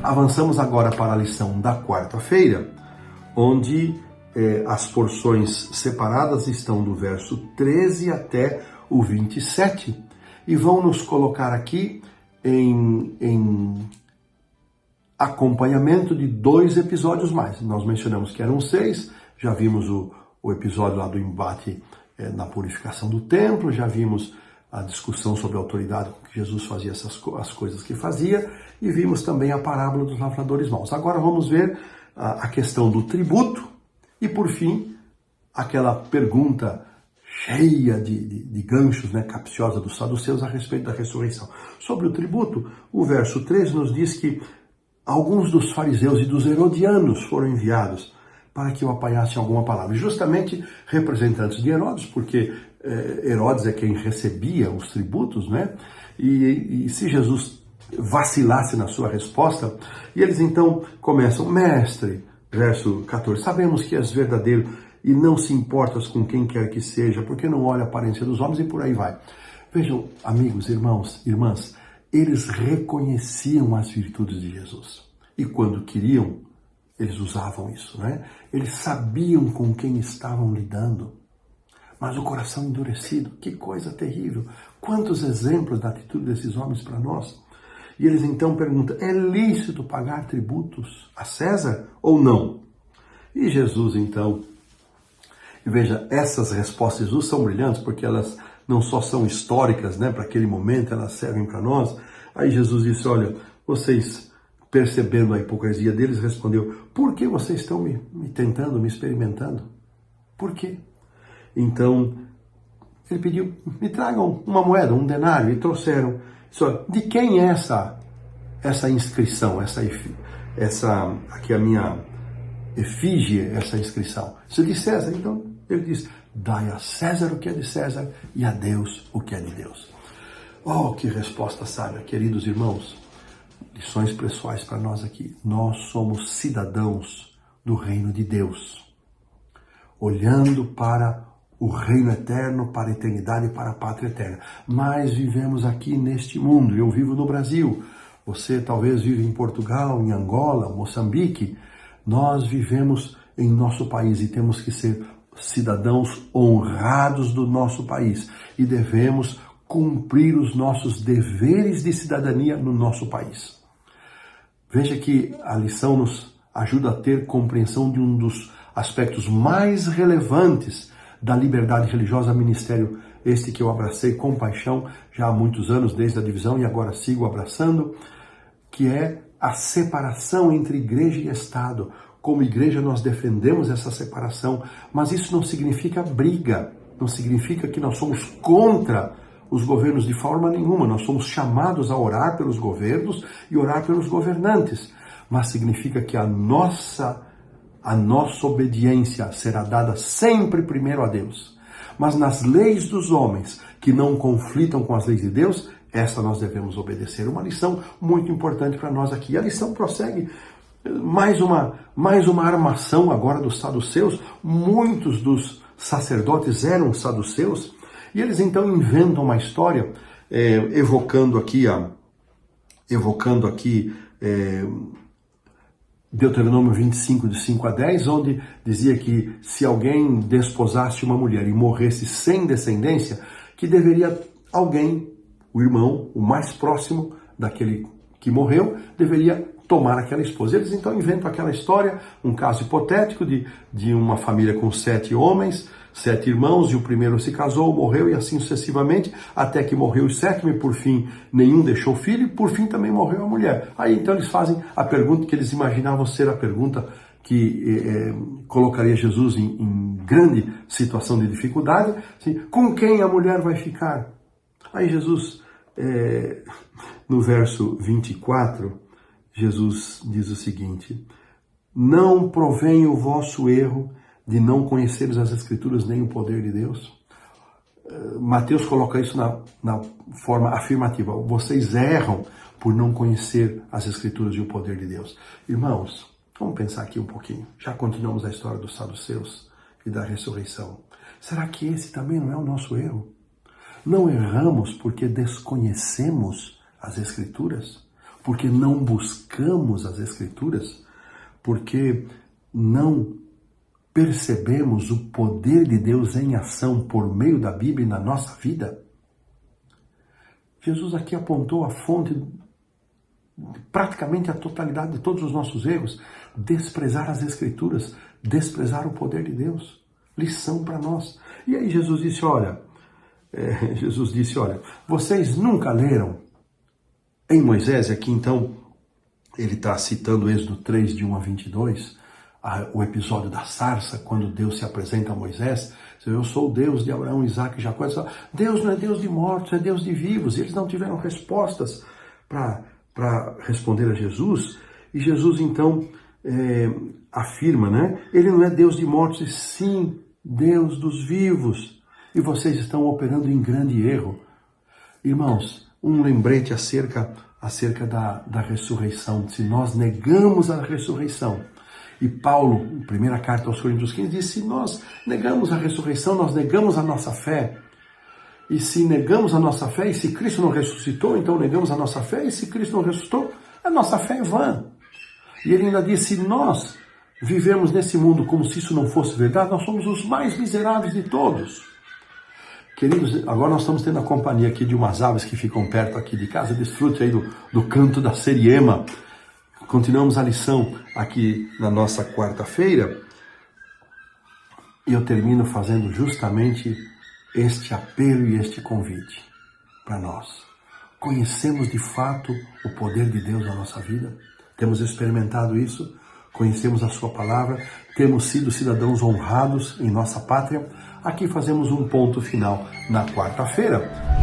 Avançamos agora para a lição da quarta-feira, onde as porções separadas estão do verso 13 até o 27 e vão nos colocar aqui em acompanhamento de 2 episódios mais. Nós mencionamos que eram 6, já vimos o episódio lá do embate na purificação do templo, já vimos a discussão sobre a autoridade com que Jesus fazia as coisas que fazia, e vimos também a parábola dos lavradores maus. Agora vamos ver a questão do tributo e, por fim, aquela pergunta cheia de ganchos, capciosa dos saduceus a respeito da ressurreição. Sobre o tributo, o verso 13 nos diz que alguns dos fariseus e dos herodianos foram enviados para que o apanhassem alguma palavra. E justamente representantes de Herodes, porque Herodes é quem recebia os tributos, E se Jesus vacilasse na sua resposta, e eles então começam, mestre, verso 14, sabemos que és verdadeiro e não se importas com quem quer que seja, porque não olha a aparência dos homens, e por aí vai. Vejam, amigos, irmãos, irmãs, eles reconheciam as virtudes de Jesus. E quando queriam, eles usavam isso, Eles sabiam com quem estavam lidando. Mas o coração endurecido, que coisa terrível. Quantos exemplos da atitude desses homens para nós. E eles então perguntam, é lícito pagar tributos a César ou não? E Jesus então, veja, essas respostas de Jesus são brilhantes, porque elas não só são históricas, para aquele momento, elas servem para nós. Aí Jesus disse, olha, vocês, percebendo a hipocrisia deles, respondeu, por que vocês estão me tentando, me experimentando? Por quê? Então, ele pediu, me tragam uma moeda, um denário, e trouxeram. De quem é essa inscrição, aqui a minha efígie, essa inscrição? Isso é de César. Então, ele diz, dai a César o que é de César e a Deus o que é de Deus. Oh, que resposta sábia, queridos irmãos. Lições pessoais para nós aqui. Nós somos cidadãos do reino de Deus, olhando para o reino eterno, para a eternidade e para a pátria eterna. Mas vivemos aqui neste mundo. Eu vivo no Brasil. Você talvez vive em Portugal, em Angola, Moçambique. Nós vivemos em nosso país e temos que ser cidadãos honrados do nosso país. E devemos cumprir os nossos deveres de cidadania no nosso país. Veja que a lição nos ajuda a ter compreensão de um dos aspectos mais relevantes da liberdade religiosa, ministério este que eu abracei com paixão já há muitos anos, desde a divisão, e agora sigo abraçando, que é a separação entre igreja e Estado. Como igreja nós defendemos essa separação, mas isso não significa briga, não significa que nós somos contra os governos de forma nenhuma. Nós somos chamados a orar pelos governos e orar pelos governantes, mas significa que a nossa obediência será dada sempre primeiro a Deus. Mas nas leis dos homens que não conflitam com as leis de Deus, essa nós devemos obedecer. Uma lição muito importante para nós aqui. A lição prossegue. Mais uma armação agora dos saduceus. Muitos dos sacerdotes eram saduceus. E eles então inventam uma história, evocando aqui Deuteronômio 25, de 5 a 10, onde dizia que se alguém desposasse uma mulher e morresse sem descendência, que deveria alguém, o irmão, o mais próximo daquele que morreu, deveria tomar aquela esposa. Eles então inventam aquela história, um caso hipotético de uma família com 7 homens, 7 irmãos, e o primeiro se casou, morreu, e assim sucessivamente, até que morreu o 7º, e por fim nenhum deixou filho, e por fim também morreu a mulher. Aí então eles fazem a pergunta que eles imaginavam ser a pergunta que colocaria Jesus em grande situação de dificuldade, assim, com quem a mulher vai ficar? Aí Jesus, no verso 24, Jesus diz o seguinte, não provém o vosso erro de não conheceres as Escrituras nem o poder de Deus? Mateus coloca isso na forma afirmativa. Vocês erram por não conhecer as Escrituras e o poder de Deus. Irmãos, vamos pensar aqui um pouquinho. Já continuamos a história dos saduceus e da ressurreição. Será que esse também não é o nosso erro? Não erramos porque desconhecemos as Escrituras? porque não buscamos as Escrituras, porque não percebemos o poder de Deus em ação por meio da Bíblia na nossa vida. Jesus aqui apontou a fonte, praticamente a totalidade de todos os nossos erros: desprezar as Escrituras, desprezar o poder de Deus. Lição para nós. E aí Jesus disse, olha, vocês nunca leram em Moisés, aqui então ele está citando Êxodo 3, de 1 a 22, o episódio da sarça, quando Deus se apresenta a Moisés: eu sou o Deus de Abraão, Isaac e Jacó. Deus não é Deus de mortos, é Deus de vivos. E eles não tiveram respostas para responder a Jesus. E Jesus então afirma, né? Ele não é Deus de mortos, e sim Deus dos vivos. E vocês estão operando em grande erro. Irmãos, um lembrete acerca da ressurreição. Se nós negamos a ressurreição, e Paulo, em primeira carta aos Coríntios 15, diz: se nós negamos a ressurreição, nós negamos a nossa fé. E se negamos a nossa fé, e se Cristo não ressuscitou, então negamos a nossa fé, e se Cristo não ressuscitou, a nossa fé é vã. E ele ainda diz: se nós vivemos nesse mundo como se isso não fosse verdade, nós somos os mais miseráveis de todos. Queridos, agora nós estamos tendo a companhia aqui de umas aves que ficam perto aqui de casa. Desfrute aí do canto da seriema. Continuamos a lição aqui na nossa quarta-feira. E eu termino fazendo justamente este apelo e este convite para nós. Conhecemos de fato o poder de Deus na nossa vida? Temos experimentado isso? Conhecemos a sua palavra? Temos sido cidadãos honrados em nossa pátria? Aqui fazemos um ponto final na quarta-feira.